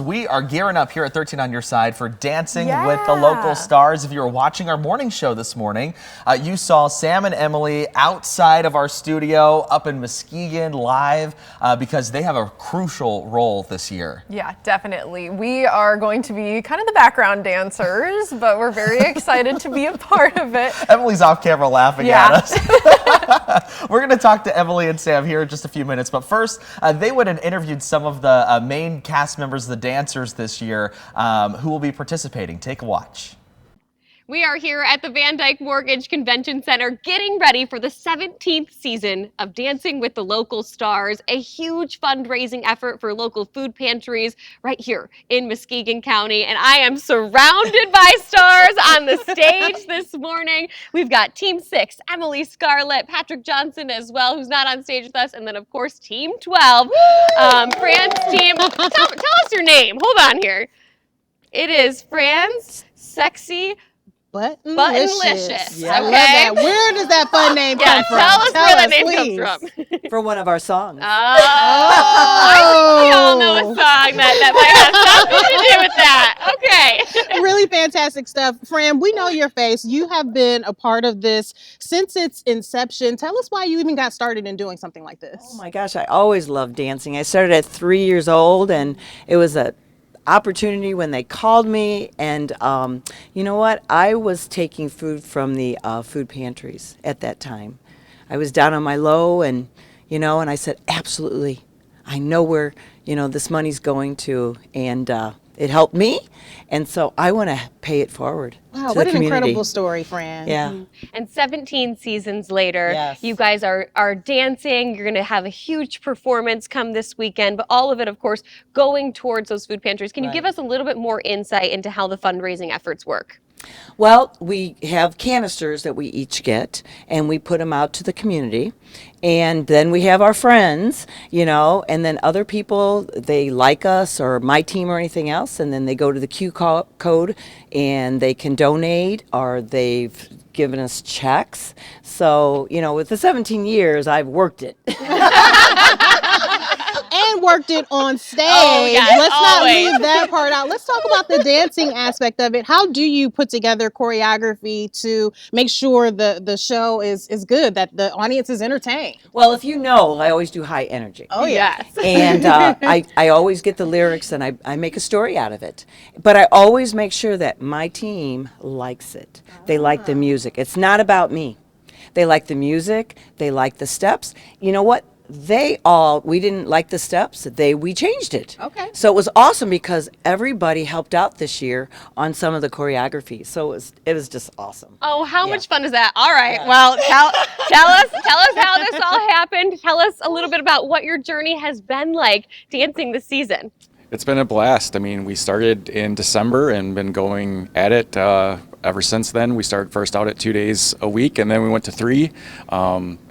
We are gearing up here at 13 on Your Side for Dancing with the Local Stars. If you were watching our morning show this morning, you saw Sam and Emily outside of our studio up in Muskegon live because they have a crucial role this year. Yeah, definitely. We are going to be kind of the background dancers, but we're very excited to be a part of it. Emily's off camera laughing at us. We're going to talk to Emily and Sam here in just a few minutes, but first, they went and interviewed some of the main cast members of the dancers this year who will be participating. Take a watch. We are here at the Van Dyke Mortgage Convention Center getting ready for the 17th season of Dancing with the Local Stars, a huge fundraising effort for local food pantries right here in Muskegon County. And I am surrounded by stars on the stage this morning. We've got Team 6, Emily, Scarlett, Patrick Johnson as well, who's not on stage with us, and then of course Team 12, Fran's team. Tell us your name. Hold on here. It is Fran's Sexy Buttonlicious. Yeah, I love that. Where does that fun name come from? Tell us where that name comes from. For one of our songs. I think we all know a song that might have something to do with that. Okay. Really fantastic stuff. Fran, we know your face. You have been a part of this since its inception. Tell us why you even got started in doing something like this. Oh my gosh, I always loved dancing. I started at 3 years old, and it was a opportunity when they called me, and you know what, I was taking food from the food pantries at that time. I was down on my low, and and I said, absolutely, I know where this money's going to, and it helped me, and so I want to pay it forward. Wow, to what the an community. incredible story, Fran. Yeah. And 17 seasons later, Yes. you guys are dancing. You're going to have a huge performance come this weekend, but all of it, of course, going towards those food pantries. Can you give us a little bit more insight into how the fundraising efforts work? Well, we have canisters that we each get, and we put them out to the community. And then we have our friends, and then other people, they like us or my team or anything else, and then they go to the Q code and they can donate, or they've given us checks. So, with the 17 years, I've worked it. And worked it on stage. Oh, yes, Let's always. not leave that part out. Let's talk about the dancing aspect of it. How do you put together choreography to make sure the show is good, that the audience is entertained? Well, if I always do high energy. Oh, yeah. Yes. And I always get the lyrics, and I make a story out of it. But I always make sure that my team likes it. They like the music. It's not about me. They like the music. They like the steps. You know what? We didn't like the steps. We changed it. Okay. So it was awesome because everybody helped out this year on some of the choreography. So it was just awesome. Oh, how much fun is that? All right. Well, tell us how this all happened. Tell us a little bit about what your journey has been like dancing this season. It's been a blast. I mean, we started in December and been going at it ever since then. We started first out at 2 days a week, and then we went to 3.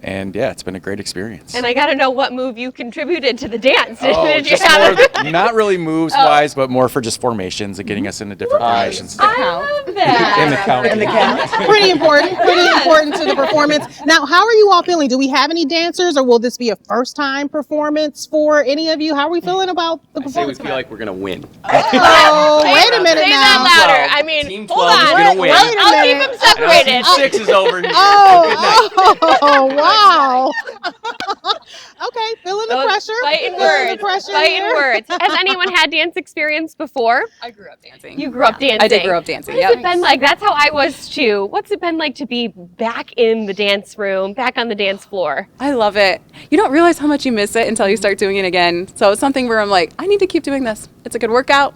And yeah, it's been a great experience. And I got to know what move you contributed to the dance. Not really moves wise, but more for just formations and getting us into different formations. I love that. In the count. Pretty important to the performance. Now, how are you all feeling? Do we have any dancers, or will this be a first time performance for any of you? How are we feeling about the performance? I feel like we're going to win. Oh, wait a minute Say now. that louder. I mean, Team hold 12 is on. going to win. I'll keep them separated. Team 6 is over here. Oh, wow. Okay, feeling the pressure. Fighting Feeling the words. pressure Fighting here. words. Has anyone had dance experience before? I grew up dancing. You grew up dancing. I did grow up dancing. What's it been like? That's how I was too. What's it been like to be back in the dance room, back on the dance floor? I love it. You don't realize how much you miss it until you start doing it again. So it's something where I'm like, I need to keep doing this. It's a good workout.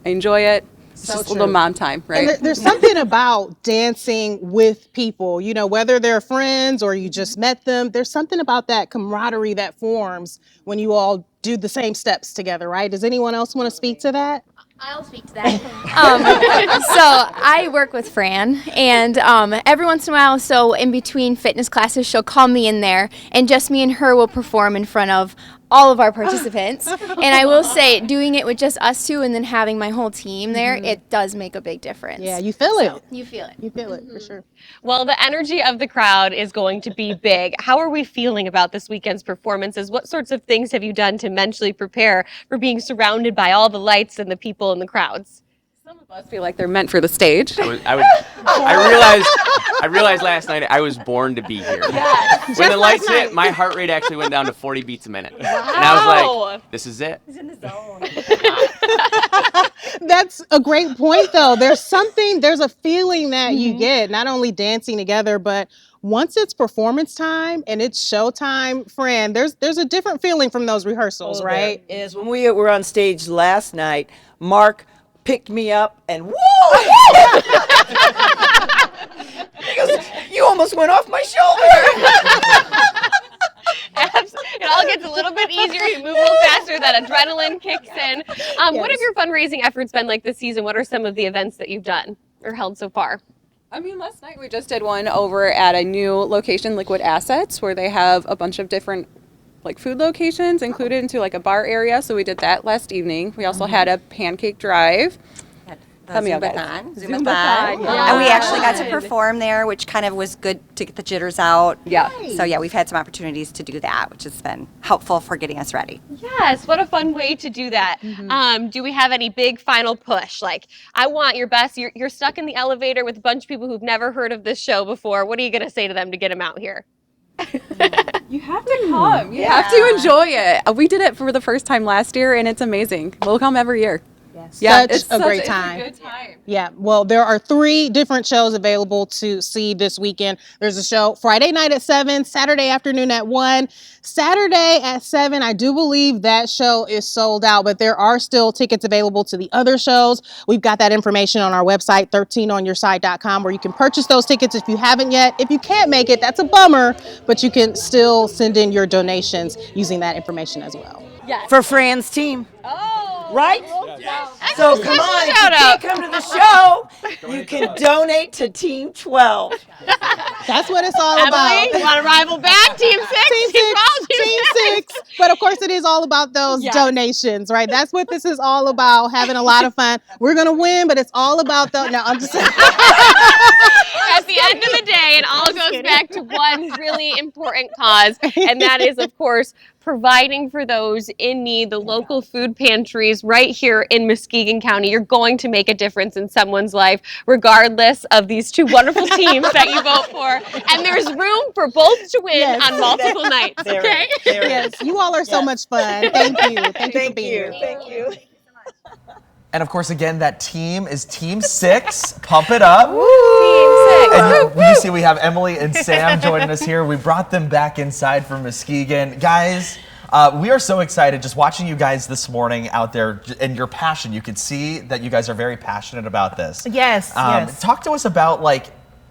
I enjoy it. It's So just true. a little mom time, right? And there's something about dancing with people, whether they're friends or you just met them, there's something about that camaraderie that forms when you all do the same steps together, right? Does anyone else want to speak to that? I'll speak to that. So I work with Fran, and every once in a while, so in between fitness classes, she'll call me in there, and just me and her will perform in front of all of our participants. And I will say, doing it with just us two and then having my whole team there, it does make a big difference. Yeah, you feel it. You feel it. You feel it for sure. Well, the energy of the crowd is going to be big. How are we feeling about this weekend's performances? What sorts of things have you done to mentally prepare for being surrounded by all the lights and the people and the crowds? Some of us feel like they're meant for the stage. I realized last night I was born to be here. When the lights hit, my heart rate actually went down to 40 beats a minute. Wow. And I was like, this is it. He's in the zone. That's a great point, though. There's a feeling that you get, not only dancing together, but once it's performance time and it's show time, friend, there's a different feeling from those rehearsals, right? There is. When we were on stage last night, Mark picked me up and whoa! He goes, you almost went off my shoulder. It all gets a little bit easier. You move a little faster. That adrenaline kicks in. What have your fundraising efforts been like this season? What are some of the events that you've done or held so far? I mean, last night we just did one over at a new location, Liquid Assets, where they have a bunch of different like food locations included into like a bar area. So we did that last evening. We also had a pancake drive. Zumba-thon. Zumba-thon, And we actually got to perform there, which kind of was good to get the jitters out. Yeah. So yeah, we've had some opportunities to do that, which has been helpful for getting us ready. Yes, what a fun way to do that. Do we have any big final push? Like, I want your best. You're stuck in the elevator with a bunch of people who've never heard of this show before. What are you going to say to them to get them out here? You have to come. You have to enjoy it. We did it for the first time last year, and it's amazing. We'll come every year. Yeah, Such a great time. It's a good time. Yeah, well, there are 3 different shows available to see this weekend. There's a show Friday night at 7, Saturday afternoon at 1. Saturday at 7, I do believe that show is sold out, but there are still tickets available to the other shows. We've got that information on our website, 13onyourside.com, where you can purchase those tickets if you haven't yet. If you can't make it, that's a bummer, but you can still send in your donations using that information as well. For Fran's team. Oh, Right? yes. So come on, if you can't come to the show, you can donate to Team 12. That's what it's all Emily, about. you want to rival back? Team 6? Team 6. But of course, it is all about those donations, right? That's what this is all about, having a lot of fun. We're going to win, but it's all about the. No, I'm just saying. At the end of the day, it all goes back to one really important cause, and that is, of course, providing for those in need, the local food pantries right here in Muskegon County. You're going to make a difference in someone's life, regardless of these 2 wonderful teams that you vote for. And there's room for both to win on multiple nights, okay? Yes, you all are so much fun. Thank you. Thank you for being here. Thank you. And of course, again, that team is Team 6. Pump it up. Team 6. And you see we have Emily and Sam joining us here. We brought them back inside from Muskegon. Guys, we are so excited just watching you guys this morning out there and your passion. You could see that you guys are very passionate about this. Yes, yes. Talk to us about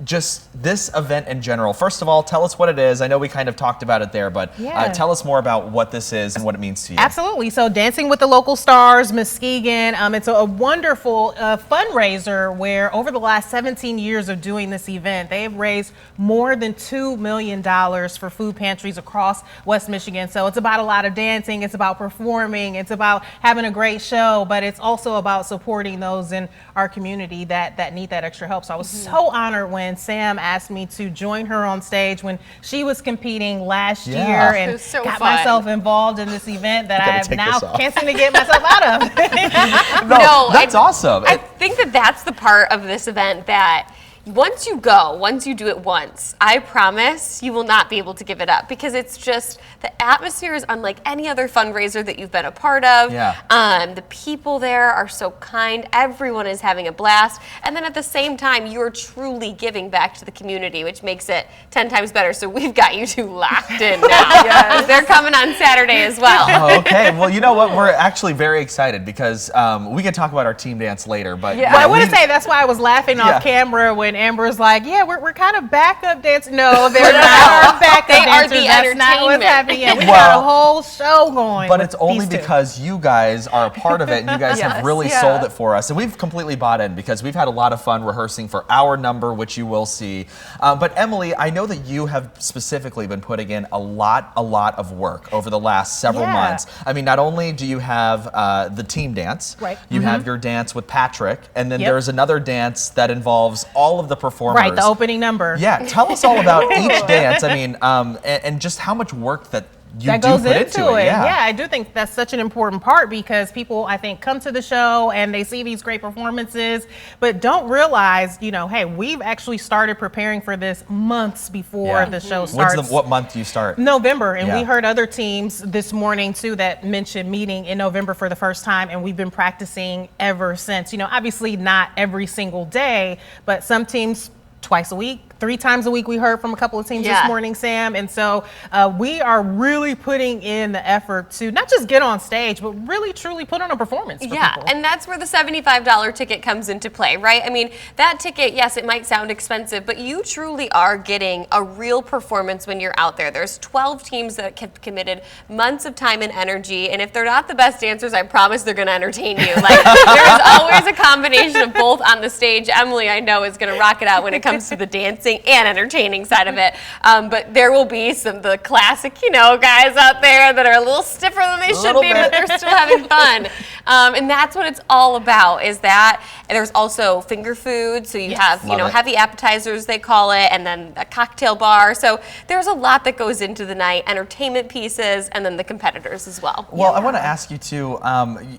just this event in general. First of all, tell us what it is. I know we kind of talked about it there, but tell us more about what this is and what it means to you. Absolutely. So Dancing with the Local Stars, Muskegon, it's a wonderful fundraiser where over the last 17 years of doing this event, they have raised more than $2 million for food pantries across West Michigan. So it's about a lot of dancing, it's about performing, it's about having a great show, but it's also about supporting those in our community that need that extra help. So I was so honored when Sam asked me to join her on stage when she was competing last year and It was so got fun. myself involved in this event that gotta I take now this off. can't seem to get myself out of. No, that's awesome. I think that's the part of this event that once you do it once, I promise you will not be able to give it up, because it's just, the atmosphere is unlike any other fundraiser that you've been a part of. The people there are so kind. Everyone is having a blast. And then at the same time, you're truly giving back to the community, which makes it 10 times better. So we've got you 2 locked in now. They're coming on Saturday as well. Oh, okay. Well, you know what? We're actually very excited because we can talk about our team dance later. But I want to say that's why I was laughing off camera when Amber's like, yeah, we're kind of backup dancers. No, they're not our backup They are dancers. the That's not what's entertainment. happening yet. We got a whole show going. But with it's only these two. because you guys are a part of it and you guys have really sold it for us. And we've completely bought in because we've had a lot of fun rehearsing for our number, which you will see. But Emily, I know that you have specifically been putting in a lot of work over the last several months. I mean, not only do you have the team dance, you have your dance with Patrick, and then there's another dance that involves all of the performers. Right, the opening number. Yeah, tell us all about each dance. I mean, and just how much work that that goes into it. Yeah, I do think that's such an important part because people, I think, come to the show and they see these great performances, but don't realize, you know, hey, we've actually started preparing for this months before the show starts. What month do you start? November, and we heard other teams this morning too that mentioned meeting in November for the first time, and we've been practicing ever since. You know, obviously not every single day, but some teams twice a week, 3 times a week. We heard from a couple of teams this morning, Sam. And so we are really putting in the effort to not just get on stage, but really truly put on a performance for people. And that's where the $75 ticket comes into play, right? I mean, that ticket, yes, it might sound expensive, but you truly are getting a real performance when you're out there. There's 12 teams that have committed months of time and energy, and if they're not the best dancers, I promise they're going to entertain you. Like, there's always a combination of both on the stage. Emily, I know, is going to rock it out when it comes to the dancing and entertaining side of it. But there will be the classic, you know, guys out there that are a little stiffer than they should be, but they're still having fun. And that's what it's all about, is that. And there's also finger food. So you have, you know, heavy appetizers, they call it, and then a cocktail bar. So there's a lot that goes into the night, entertainment pieces, and then the competitors as well. Well, I want to ask you too,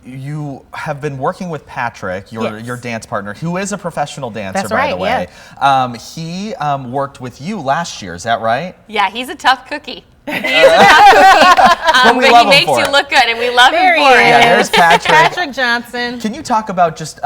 you have been working with Patrick, your dance partner, who is a professional dancer, by the way. He worked with you last year, is that right? Yeah, he's a tough cookie. He's a tough cookie, but he makes you look good, and we love him for it. Yeah, there's Patrick. Patrick Johnson. Can you talk about just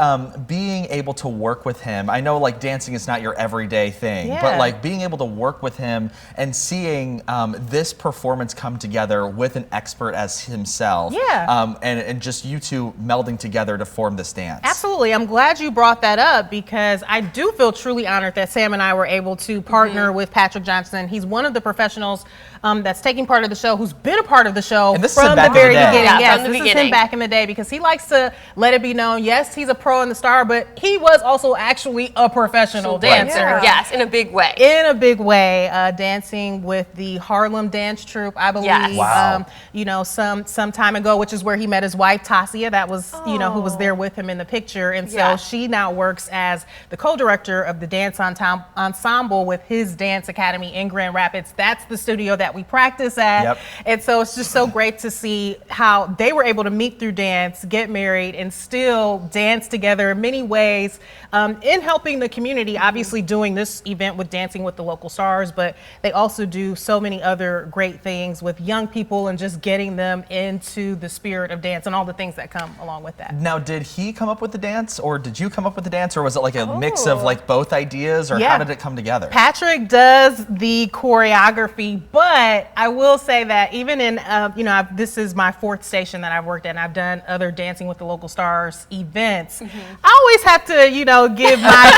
being able to work with him? I know like dancing is not your everyday thing, but like being able to work with him and seeing this performance come together with an expert as himself, and just you two melding together to form this dance. Absolutely. I'm glad you brought that up because I do feel truly honored that Sam and I were able to partner with Patrick Johnson. He's one of the professionals that's taking part of the show, who's been a part of the show from the very beginning. Yes, this is him back in the day because he likes to let it be known, yes, he's a pro and the star, but he was also actually a professional dancer. Yes, in a big way. In a big way, dancing with the Harlem Dance Troupe, I believe, you know, some time ago, which is where he met his wife, Tasia. That was, you know, who was there with him in the picture. And so she now works as the co-director of the dance ensemble with his dance academy in Grand Rapids. That's the studio that we practice at. And so it's just so great to see how they were able to meet through dance, get married, and still dance together in many ways in helping the community, obviously doing this event with Dancing with the Local Stars, but they also do so many other great things with young people and just getting them into the spirit of dance and all the things that come along with that. Now, did he come up with the dance, or did you come up with the dance, or was it like a mix of like both ideas, or how did it come together? Patrick does the choreography, but I will say that even in, you know, this is my 4th station that I've worked at, and I've done other Dancing with the Local Stars events. I always have to, you know, give my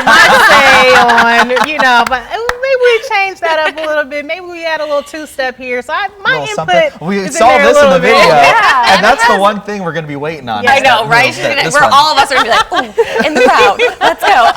say on, you know, but maybe we change that up a little bit. Maybe we add a little 2-step here. So my input we is saw in there this in the bit. video, and that's the one thing we're going to be waiting on. I know, right? All of us are going to be like, ooh, in the crowd, let's go.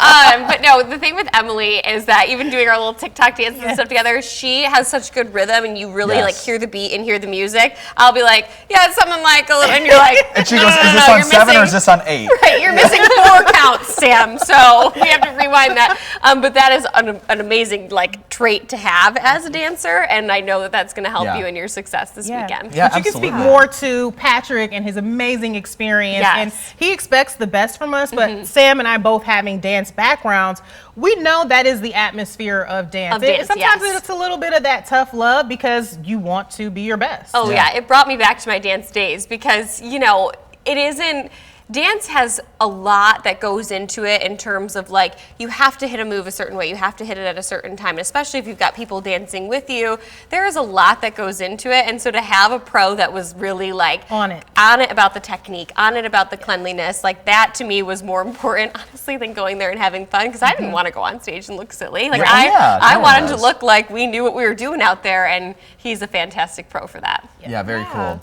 But no, the thing with Emily is that even doing our little TikTok dances and stuff together, she has such good rhythm, and you really like hear the beat and hear the music. I'll be like, yeah, it's something like a little, and you're like, and she goes, is this on 7 or is this on 8? Right, you're missing 4 counts, Sam. So we have to rewind that. But that is an amazing like trait to have as a dancer, and I know that that's going to help you in your success this weekend. But you can speak more to Patrick and his amazing experience, and he expects the best from us. But Sam and I both having dance backgrounds, we know that is the atmosphere of dance. Sometimes it's a little bit of that tough love because you want to be your best. Oh yeah, it brought me back to my dance days because, you know, it isn't dance has a lot that goes into it in terms of like, you have to hit a move a certain way, you have to hit it at a certain time, especially if you've got people dancing with you. There is a lot that goes into it, and so to have a pro that was really like on it about the technique, on it about the cleanliness, like that to me was more important, honestly, than going there and having fun, because I didn't want to go on stage and look silly. Like I wanted to look like we knew what we were doing out there, and he's a fantastic pro for that. Yeah, very cool.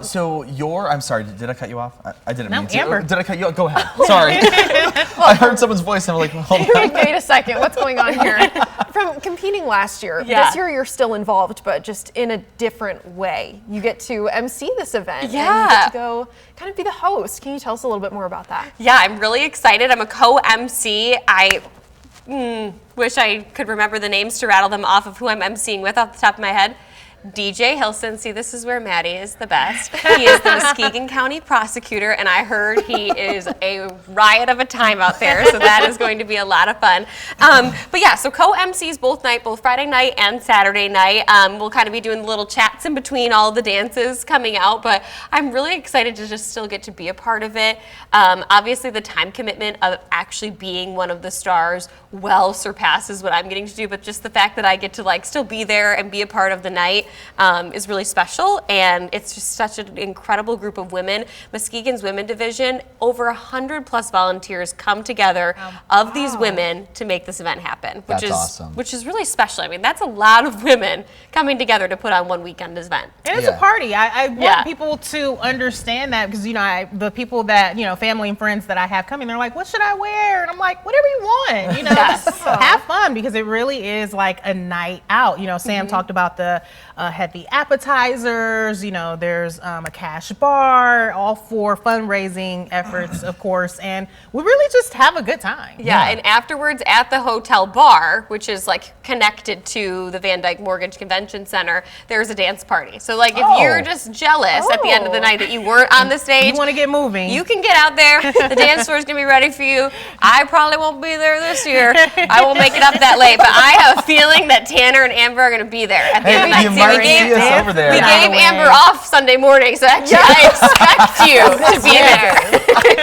So I'm sorry, did I cut you off? I didn't mean to. Amber. Did I cut you off? Go ahead. Sorry. I heard someone's voice and I'm like, hold on. Wait a second, what's going on here? From competing last year, this year you're still involved, but just in a different way. You get to MC this event, and you get to go kind of be the host. Can you tell us a little bit more about that? Yeah, I'm really excited. I'm a co-MC. I wish I could remember the names to rattle them off of who I'm MCing with off the top of my head. DJ Hilson, see, this is where Maddie is the best. He is the Muskegon County prosecutor, and I heard he is a riot of a time out there, so that is going to be a lot of fun. But yeah, so co-MCs both Friday night and Saturday night. We'll kind of be doing little chats in between all the dances coming out, but I'm really excited to just still get to be a part of it. Obviously, the time commitment of actually being one of the stars well surpasses what I'm getting to do, but just the fact that I get to like still be there and be a part of the night is really special, and it's just such an incredible group of women. Muskegon's women division, over 100+ volunteers come together of these women to make this event happen, which is awesome. Which is really special. I mean, that's a lot of women coming together to put on one weekend event. And it's a party. I want people to understand that, because the people that family and friends that I have coming, they're like, "What should I wear?" And I'm like, "Whatever you want. Just have fun," because it really is like a night out. Sam talked about the heavy appetizers, there's a cash bar, all for fundraising efforts, of course, and we really just have a good time. Yeah, and afterwards at the hotel bar, which is like connected to the Van Dyke Mortgage Convention Center, there's a dance party. So like if you're just jealous at the end of the night that you weren't on the stage, you want to get moving, you can get out there. The dance floor is going to be ready for you. I probably won't be there this year. I won't make it up that late, but I have a feeling that Tanner and Amber are going to be there at the end of the night. We gave Amber off Sunday morning, so actually I expect you to be there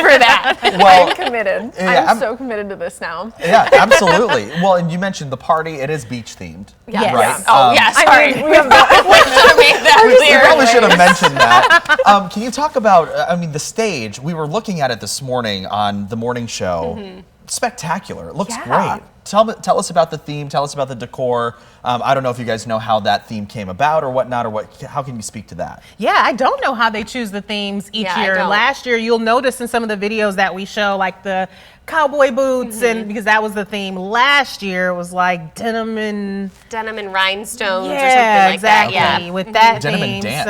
for that. Well, I'm committed. I'm so committed to this now. Yeah, absolutely. Well, and you mentioned the party. It is beach themed, right? Oh, yeah, sorry. We should have made that clear. We probably should have mentioned that. Can you talk about, the stage? We were looking at it this morning on the morning show. Spectacular. It looks great. Tell us about the theme. Tell us about the decor. I don't know if you guys know how that theme came about or whatnot, or how can you speak to that? Yeah, I don't know how they choose the themes each year. Last year, you'll notice in some of the videos that we show, like the cowboy boots, and because that was the theme last year, it was like denim and rhinestones or something like that. Yeah, with that denim theme. And dance.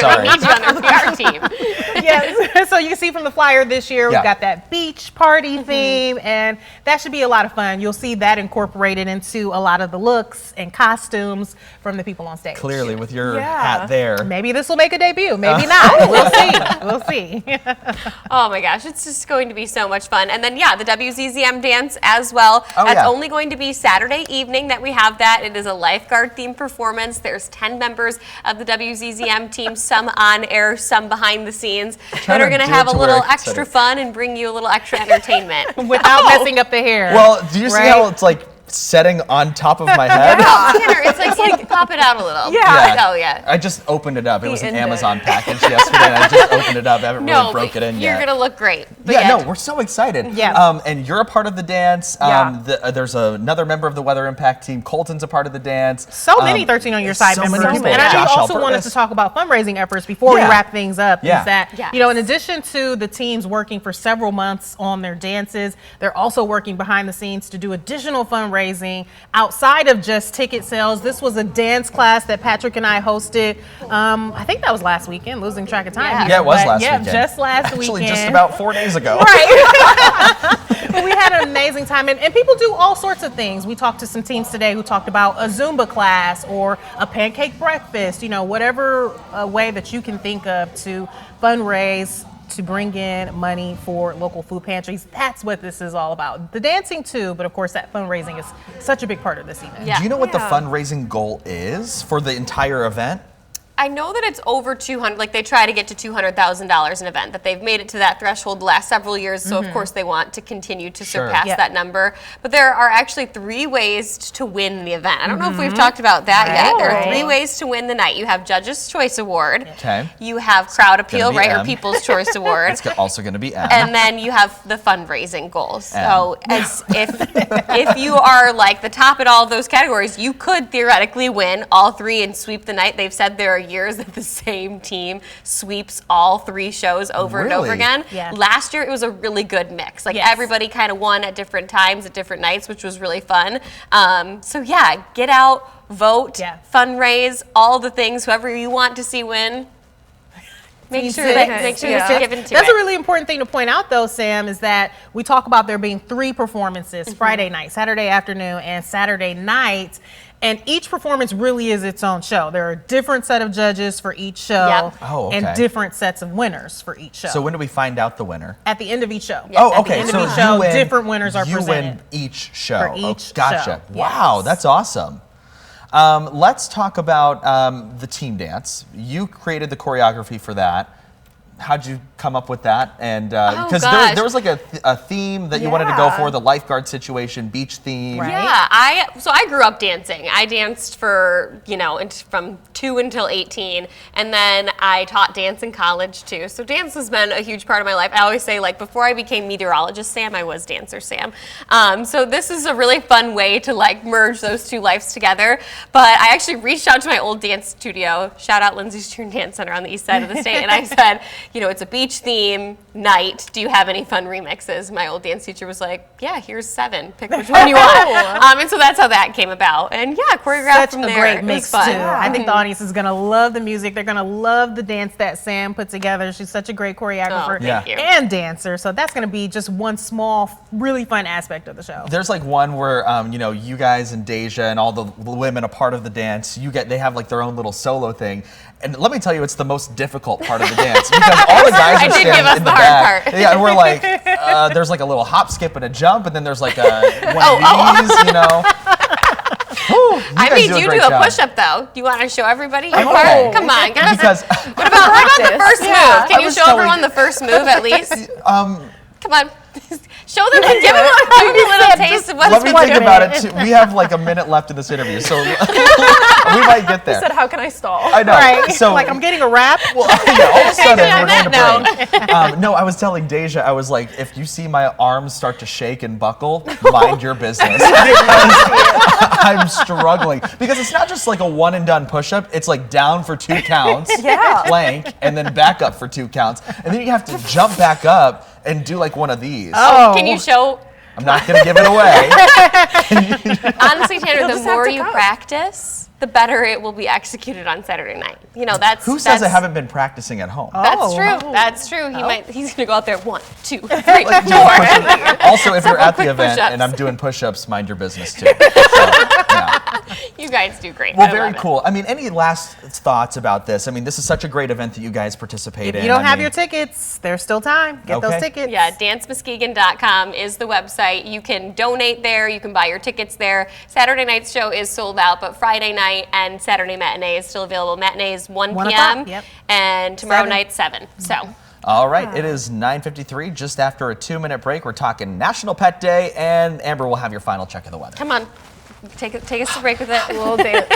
Sorry. We need you on their PR team. Yes. So you can see from the flyer this year, we've got that beach party theme, and that should be a lot of fun. You'll see that incorporated into a lot of the looks and costumes from the people on stage. Clearly, with your hat there. Maybe this will make a debut. Maybe not. We'll see. We'll see. Oh my gosh, it's just going to be so much fun. And then the WZZM dance as well. That's only going to be Saturday evening that we have that. It is a lifeguard themed performance. There's 10 members of the WZZM team, some on air, some behind the scenes, that are going to have a little extra fun and bring you a little extra entertainment. Without messing up the hair. Well, do you see how it's like setting on top of my head? Tanner, it's like pop it out a little. Yeah. Oh, yeah. I just opened it up. It was an Amazon package yesterday, and I just opened it up. I haven't really broke it in yet. You're going to look great. But we're so excited. Yeah. And you're a part of the dance. There's another member of the Weather Impact team. Colton's a part of the dance. So many 13 on your side members. People. And I also wanted to talk about fundraising efforts before we wrap things up. Yeah. Is that, in addition to the teams working for several months on their dances, they're also working behind the scenes to do additional fundraising outside of just ticket sales. This was a dance class that Patrick and I hosted. I think that was last weekend, losing track of time. Yeah, it was last weekend. Just last weekend. Actually, just about 4 days ago. Right. But we had an amazing time, and people do all sorts of things. We talked to some teams today who talked about a Zumba class or a pancake breakfast, whatever way that you can think of to fundraise, to bring in money for local food pantries. That's what this is all about. The dancing too, but of course that fundraising is such a big part of this event. Do you know what the fundraising goal is for the entire event? I know that it's over 200, like they try to get to $200,000 an event, that they've made it to that threshold the last several years, so of course they want to continue to surpass that number. But there are actually 3 ways to win the event. I don't know if we've talked about that yet. There are 3 ways to win the night. You have Judge's Choice Award. Okay. You have Crowd Appeal, right, or M. People's Choice Award. It's also going to be M. And then you have the fundraising goals. So if you are like the top at all of those categories, you could theoretically win all 3 and sweep the night. They've said there are years that the same team sweeps all 3 shows over and over again. Yeah. Last year it was a really good mix. Like everybody kind of won at different times at different nights, which was really fun. So yeah, get out, vote, fundraise, all the things, whoever you want to see win. Make sure you're given to That's it. a really important thing to point out, though, Sam, is that we talk about there being 3 performances, Friday night, Saturday afternoon, and Saturday night. And each performance really is its own show. There are a different set of judges for each show and different sets of winners for each show. So when do we find out the winner? At the end of each show. Oh, okay. At the end of each show, different winners are presented. You win each show. For each gotcha. show. Wow, that's awesome. Let's talk about the team dance. You created the choreography for that. How'd you come up with that? And because there was like a theme that you wanted to go for, the lifeguard situation, beach theme. Right. Yeah, I grew up dancing. I danced for, from 2 until 18, and then I taught dance in college too. So dance has been a huge part of my life. I always say, like, before I became meteorologist Sam, I was dancer Sam. So this is a really fun way to like merge those 2 lives together. But I actually reached out to my old dance studio, shout out Lindsay's Tune Dance Center on the east side of the state, and I said, it's a beach theme night. Do you have any fun remixes? My old dance teacher was like, yeah, here's 7. Pick which one you want. And so that's how that came about. And yeah, choreographed from there. Such a great It mix, was fun. too. I think the audience is going to love the music. They're going to love the dance that Sam put together. She's such a great choreographer and dancer. So that's going to be just one small, really fun aspect of the show. There's like one where, you guys and Deja and all the women a part of the dance, they have like their own little solo thing. And let me tell you, it's the most difficult part of the dance because all the guys are standing in the back. Yeah, and we're like, there's like a little hop, skip, and a jump, and then there's like one of these, I made you do a push-up though. Do you want to show everybody your part? Come on, get us. What about the first move? Can you show everyone the first move at least? Come on. Show them and give them a little taste of what's Let me think about it too. We have like a minute left in this interview, so we might get there. He said, how can I stall? I know. Right. So like I'm getting a wrap. Well, yeah, all of a sudden we're going to break. No, I was telling Deja, I was like, if you see my arms start to shake and buckle, mind your business. I'm struggling because it's not just like a one and done push-up. It's like down for 2 counts, plank, and then back up for 2 counts, and then you have to jump back up and do like one of these. Oh, can you show? I'm not going to give it away. Honestly, Tanner, the more you practice, the better it will be executed on Saturday night. Who says I haven't been practicing at home? That's true. That's true. He's going to go out there 1, 2, 3, 4. Also, if you're at the event and I'm doing push-ups, mind your business too. You guys do great. Well, very cool. I mean, any last thoughts about this? I mean, this is such a great event that you guys participate in. If you don't have your tickets, there's still time. Get those tickets. Yeah, dancemuskegon.com is the website. You can donate there. You can buy your tickets there. Saturday night's show is sold out, but Friday night and Saturday matinee is still available. Matinee is 1 p.m. And tomorrow night 7. So. All right, it is 9:53, just after a 2-minute break. We're talking National Pet Day, and Amber will have your final check of the weather. Come on, take us to break with it. We'll dance.